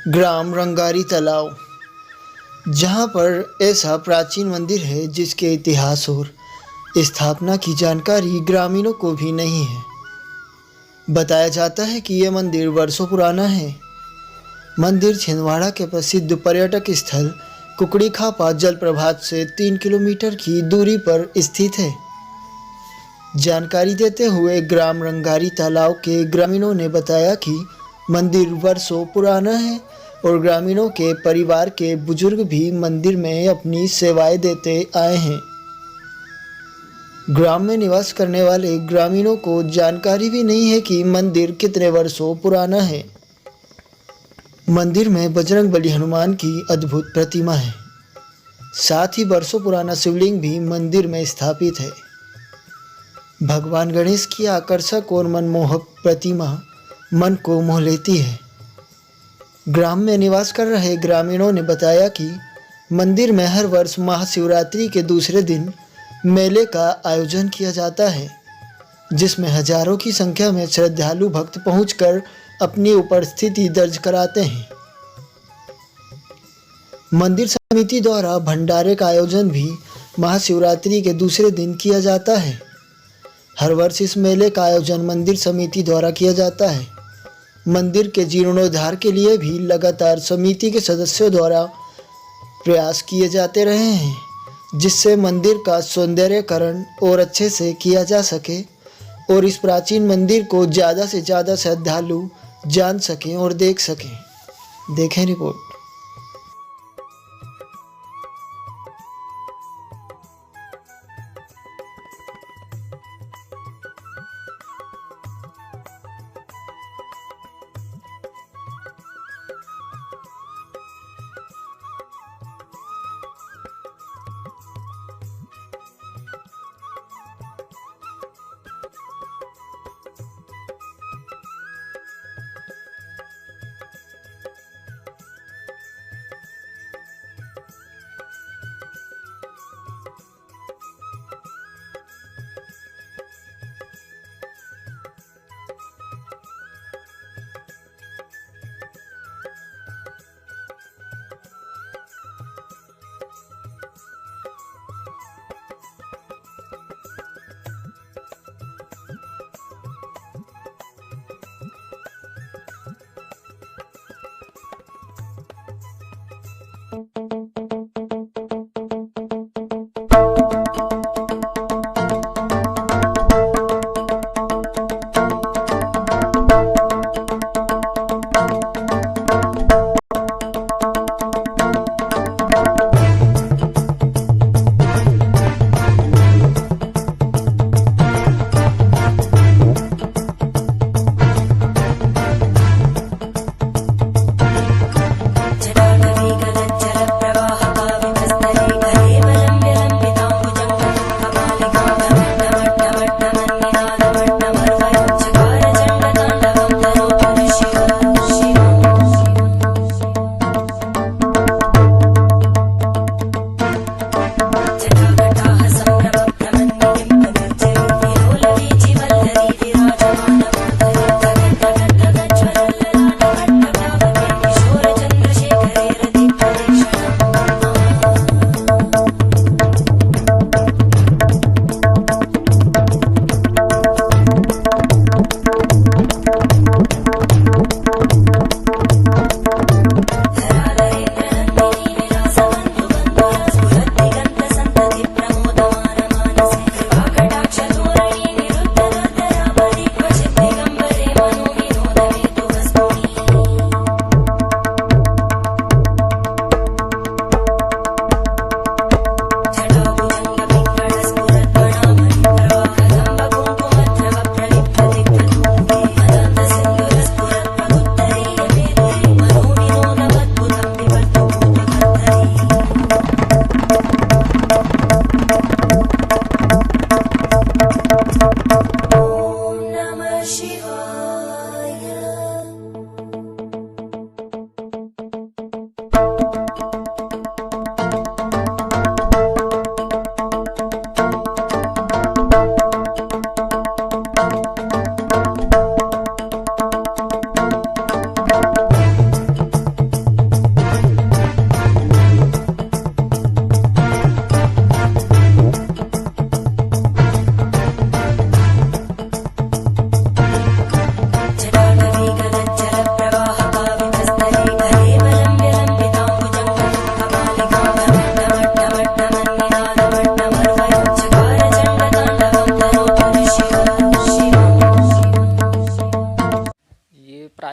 ग्राम रंगारी तालाब, जहाँ पर ऐसा प्राचीन मंदिर है जिसके इतिहास और स्थापना की जानकारी ग्रामीणों को भी नहीं है। बताया जाता है कि यह मंदिर वर्षों पुराना है। मंदिर छिंदवाड़ा के प्रसिद्ध पर्यटक स्थल कुकड़ी खापा जलप्रपात से 3 किलोमीटर की दूरी पर स्थित है। जानकारी देते हुए ग्राम रंगारी तालाब के ग्रामीणों ने बताया कि मंदिर वर्षों पुराना है और ग्रामीणों के परिवार के बुजुर्ग भी मंदिर में अपनी सेवाएं देते आए हैं। ग्राम में निवास करने वाले ग्रामीणों को जानकारी भी नहीं है कि मंदिर कितने वर्षों पुराना है। मंदिर में बजरंगबली हनुमान की अद्भुत प्रतिमा है। साथ ही वर्षों पुराना शिवलिंग भी मंदिर में स्थापित है। भगवान गणेश की आकर्षक और मनमोहक प्रतिमा मन को मोह लेती है। ग्राम में निवास कर रहे ग्रामीणों ने बताया कि मंदिर में हर वर्ष महाशिवरात्रि के दूसरे दिन मेले का आयोजन किया जाता है, जिसमें हजारों की संख्या में श्रद्धालु भक्त पहुंचकर अपनी उपस्थिति दर्ज कराते हैं। मंदिर समिति द्वारा भंडारे का आयोजन भी महाशिवरात्रि के दूसरे दिन किया जाता है। हर वर्ष इस मेले का आयोजन मंदिर समिति द्वारा किया जाता है। मंदिर के जीर्णोद्धार के लिए भी लगातार समिति के सदस्यों द्वारा प्रयास किए जाते रहे हैं, जिससे मंदिर का सौंदर्यीकरण और अच्छे से किया जा सके और इस प्राचीन मंदिर को ज़्यादा से ज़्यादा श्रद्धालु जान सकें और देख सकें। देखें रिपोर्ट।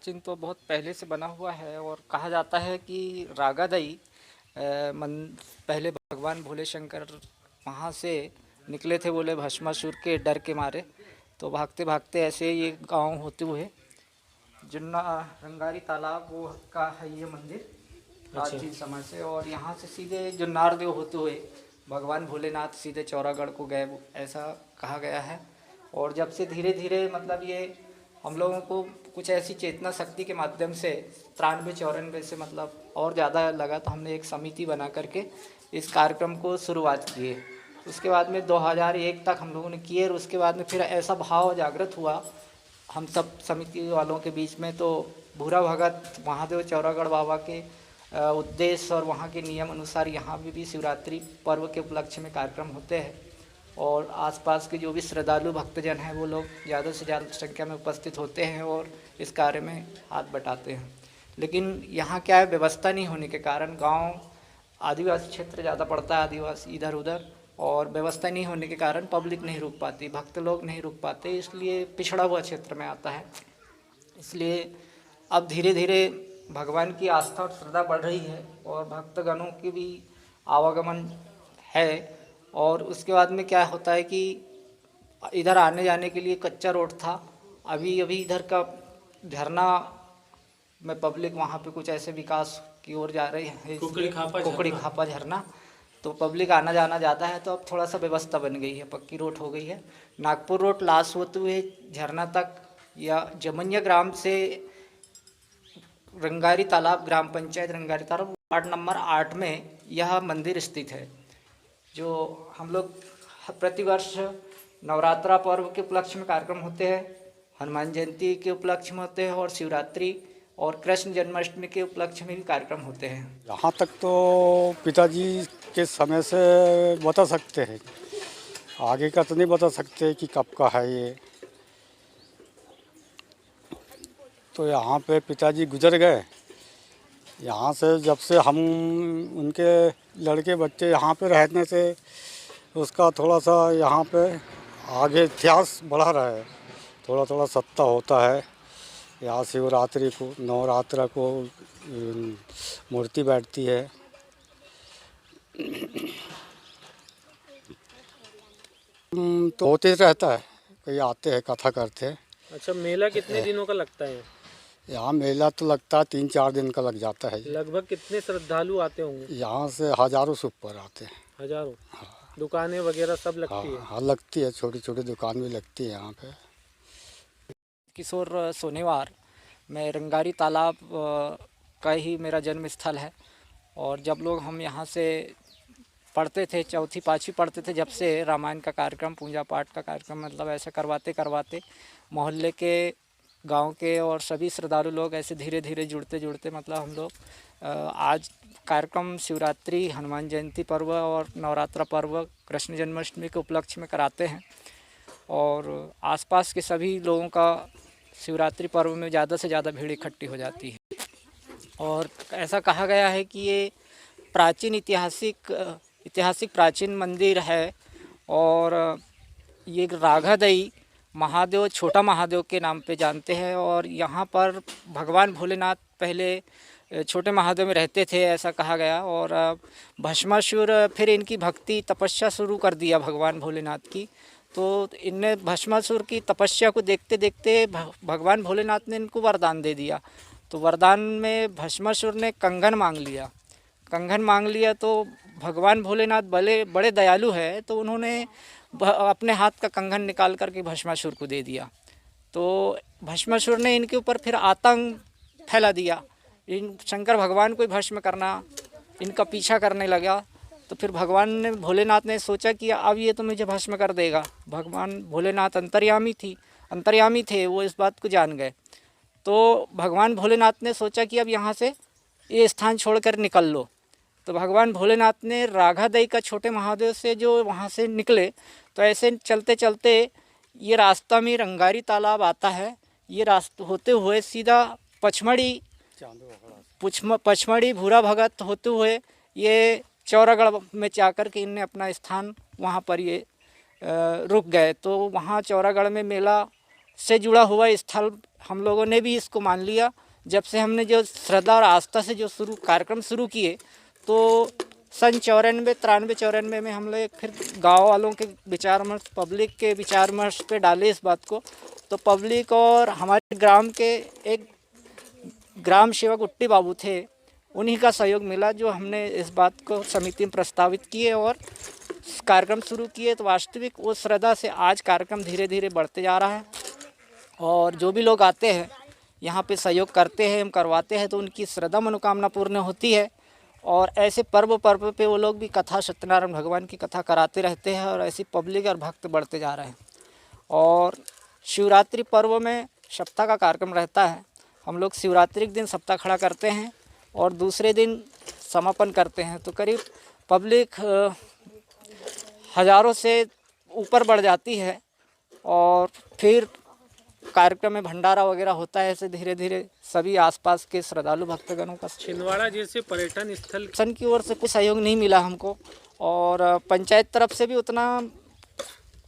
प्राचीन तो बहुत पहले से बना हुआ है और कहा जाता है कि रागादई मन पहले भगवान भोले शंकर वहाँ से निकले थे, बोले भस्मासुर के डर के मारे। तो भागते भागते ऐसे ये गांव होते हुए जुन्ना रंगारी तालाब वो का है ये मंदिर प्राचीन समय से। और यहाँ से सीधे जुन्नार देव होते हुए भगवान भोलेनाथ सीधे चौरागढ़ को गए, ऐसा कहा गया है। और जब से धीरे धीरे मतलब ये हम लोगों को कुछ ऐसी चेतना शक्ति के माध्यम से 93-94 से मतलब और ज़्यादा लगा, तो हमने एक समिति बना करके इस कार्यक्रम को शुरुआत किए। उसके बाद में 2001 तक हम लोगों ने किए और उसके बाद में फिर ऐसा भाव जागृत हुआ हम सब समिति वालों के बीच में। तो भूरा भगत महादेव चौरागढ़ बाबा के उद्देश्य और वहाँ के नियम अनुसार यहाँ भी शिवरात्रि पर्व के उपलक्ष्य में कार्यक्रम होते हैं। और आसपास के जो भी श्रद्धालु भक्तजन हैं वो लोग ज़्यादा से ज़्यादा संख्या में उपस्थित होते हैं और इस कार्य में हाथ बटाते हैं। लेकिन यहाँ क्या है, व्यवस्था नहीं होने के कारण गांव आदिवासी क्षेत्र ज़्यादा पड़ता है, आदिवासी इधर उधर, और व्यवस्था नहीं होने के कारण पब्लिक नहीं रुक पाती, भक्त लोग नहीं रुक पाते, इसलिए पिछड़ा हुआ क्षेत्र में आता है। इसलिए अब धीरे धीरे भगवान की आस्था और श्रद्धा बढ़ रही है और भक्तगणों की भी आवागमन है। और उसके बाद में क्या होता है कि इधर आने जाने के लिए कच्चा रोड था, अभी अभी इधर का झरना में पब्लिक वहाँ पे कुछ ऐसे विकास की ओर जा रही है, कुकड़ी खापा झरना, तो पब्लिक आना जाना ज़्यादा है, तो अब थोड़ा सा व्यवस्था बन गई है, पक्की रोड हो गई है। नागपुर रोड लास्ट होते हुए झरना तक या जमनिया ग्राम से रंगारी तालाब, ग्राम पंचायत रंगारी तालाब, वार्ड नंबर 8 में यह मंदिर स्थित है। जो हम लोग प्रतिवर्ष नवरात्रा पर्व के उपलक्ष्य में कार्यक्रम होते हैं, हनुमान जयंती के उपलक्ष्य में होते हैं और शिवरात्रि और कृष्ण जन्माष्टमी के उपलक्ष्य में भी कार्यक्रम होते हैं। यहाँ तक तो पिताजी के समय से बता सकते हैं, आगे का तो नहीं बता सकते कि कब का है ये। तो यहाँ पे पिताजी गुजर गए, यहाँ से जब से हम उनके लड़के बच्चे यहाँ पे रहने से उसका थोड़ा सा यहाँ पे आगे इतिहास बढ़ा रहा है, थोड़ा थोड़ा सत्ता होता है। यहाँ शिवरात्रि को, नवरात्रा को मूर्ति बैठती है। तो होते रहता है, कई आते हैं कथा करते हैं। अच्छा, मेला कितने दिनों का लगता है? यहाँ मेला तो लगता है 3-4 दिन का लग जाता है। लगभग कितने श्रद्धालु आते होंगे? यहाँ से हज़ारों से ऊपर आते हैं। हजारों? दुकानें वगैरह सब लगती है? हाँ लगती है, छोटी छोटी दुकान भी लगती है यहाँ पे। किशोर सोनेवार, मैं रंगारी तालाब का ही मेरा जन्म स्थल है। और जब लोग हम यहाँ से पढ़ते थे, 4वीं-5वीं पढ़ते थे, जब से रामायण का कार्यक्रम, पूजा पाठ का कार्यक्रम मतलब ऐसे करवाते करवाते मोहल्ले के, गांव के और सभी श्रद्धालु लोग ऐसे धीरे धीरे जुड़ते जुड़ते मतलब हम लोग आज कार्यक्रम शिवरात्रि, हनुमान जयंती पर्व और नवरात्रा पर्व, कृष्ण जन्माष्टमी के उपलक्ष्य में कराते हैं। और आसपास के सभी लोगों का शिवरात्रि पर्व में ज़्यादा से ज़्यादा भीड़ इकट्ठी हो जाती है। और ऐसा कहा गया है कि ये प्राचीन ऐतिहासिक प्राचीन मंदिर है और ये रागादई महादेव, छोटा महादेव के नाम पे जानते हैं। और यहाँ पर भगवान भोलेनाथ पहले छोटे महादेव में रहते थे, ऐसा कहा गया। और भस्मासुर फिर इनकी भक्ति तपस्या शुरू कर दिया भगवान भोलेनाथ की, तो इनने भस्मासुर की तपस्या को देखते देखते भगवान भोलेनाथ ने इनको वरदान दे दिया। तो वरदान में भस्मासुर ने कंगन मांग लिया। तो भगवान भोलेनाथ बड़े दयालु है, तो उन्होंने अपने हाथ का कंगन निकाल करके भस्मासुर को दे दिया। तो भस्मासुर ने इनके ऊपर फिर आतंक फैला दिया, इन शंकर भगवान को भस्म करना, इनका पीछा करने लगा। तो फिर भोलेनाथ ने सोचा कि अब ये तो मुझे भस्म कर देगा। भगवान भोलेनाथ अंतर्यामी थे, वो इस बात को जान गए। तो भगवान भोलेनाथ ने सोचा कि अब यहाँ से ये स्थान छोड़कर निकल लो। तो भगवान भोलेनाथ ने रागादई का छोटे महादेव से जो वहाँ से निकले, तो ऐसे चलते चलते ये रास्ता में रंगारी तालाब आता है। ये रास्ता होते हुए सीधा पचमढ़ी भूरा भगत होते हुए ये चौरागढ़ में जाकर के इनने अपना स्थान वहाँ पर ये रुक गए। तो वहाँ चौरागढ़ में मेला से जुड़ा हुआ स्थल हम लोगों ने भी इसको मान लिया। जब से हमने जो श्रद्धा और आस्था से जो कार्यक्रम शुरू किए, तो सन 94 में हम लोग फिर गांव वालों के विचार विमर्श, पब्लिक के विचार विमर्श पे डाले इस बात को। तो पब्लिक और हमारे ग्राम के एक ग्राम सेवक उट्टी बाबू थे, उन्हीं का सहयोग मिला, जो हमने इस बात को समिति में प्रस्तावित किए और कार्यक्रम शुरू किए। तो वास्तविक वो श्रद्धा से आज कार्यक्रम धीरे धीरे बढ़ते जा रहा है। और जो भी लोग आते हैं यहाँ पे सहयोग करते हैं, हम करवाते हैं, तो उनकी श्रद्धा मनोकामना पूर्ण होती है। और ऐसे पर्व पे वो लोग भी कथा, सत्यनारायण भगवान की कथा कराते रहते हैं और ऐसी पब्लिक और भक्त बढ़ते जा रहे हैं। और शिवरात्रि पर्व में सप्ताह का कार्यक्रम रहता है। हम लोग शिवरात्रि के दिन सप्ताह खड़ा करते हैं और दूसरे दिन समापन करते हैं। तो करीब पब्लिक हज़ारों से ऊपर बढ़ जाती है और फिर कार्यक्रम में भंडारा वगैरह होता है। ऐसे धीरे धीरे सभी आसपास के श्रद्धालु भक्तगणों का छिंदवाड़ा जैसे पर्यटन स्थल सन की ओर से कुछ सहयोग नहीं मिला हमको, और पंचायत तरफ से भी उतना,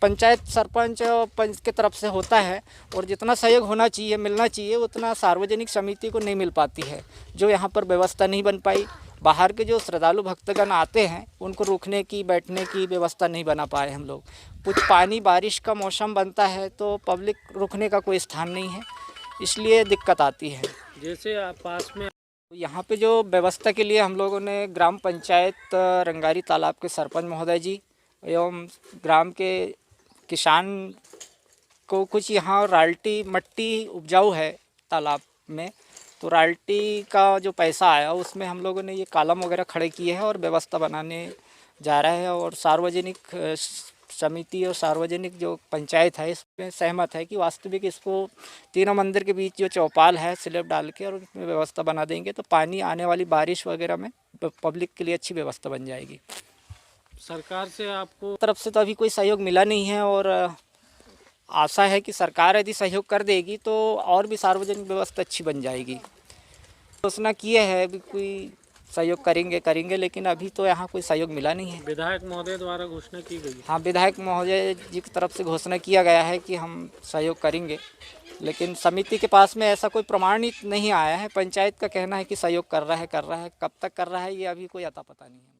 पंचायत सरपंच पंच की तरफ से होता है, और जितना सहयोग होना चाहिए, मिलना चाहिए, उतना सार्वजनिक समिति को नहीं मिल पाती है। जो यहाँ पर व्यवस्था नहीं बन पाई, बाहर के जो श्रद्धालु भक्तगण आते हैं उनको रुकने की, बैठने की व्यवस्था नहीं बना पाए हम लोग। कुछ पानी, बारिश का मौसम बनता है तो पब्लिक रुकने का कोई स्थान नहीं है, इसलिए दिक्कत आती है। जैसे पास में यहाँ पे जो व्यवस्था के लिए हम लोगों ने ग्राम पंचायत रंगारी तालाब के सरपंच महोदय जी एवं ग्राम के किसान को, कुछ यहाँ रॉयल्टी मट्टी उपजाऊ है तालाब में, तो रॉयल्टी का जो पैसा आया उसमें हम लोगों ने ये कॉलम वगैरह खड़े किए हैं और व्यवस्था बनाने जा रहे हैं। और सार्वजनिक समिति और सार्वजनिक जो पंचायत है इसमें सहमत है कि वास्तविक इसको तीनों मंदिर के बीच जो चौपाल है स्लैब डाल के और उसमें व्यवस्था बना देंगे, तो पानी आने वाली बारिश वगैरह में पब्लिक के लिए अच्छी व्यवस्था बन जाएगी। सरकार से आपको तरफ से तो अभी कोई सहयोग मिला नहीं है, और आशा है कि सरकार यदि सहयोग कर देगी तो और भी सार्वजनिक व्यवस्था अच्छी बन जाएगी। घोषणा किए है अभी कोई सहयोग करेंगे, लेकिन अभी तो यहाँ कोई सहयोग मिला नहीं है। विधायक महोदय द्वारा घोषणा की गई? हाँ, विधायक महोदय जी की तरफ से घोषणा किया गया है कि हम सहयोग करेंगे, लेकिन समिति के पास में ऐसा कोई प्रमाणित नहीं आया है। पंचायत का कहना है कि सहयोग कर रहा है, कब तक कर रहा है ये अभी कोई अता पता नहीं है।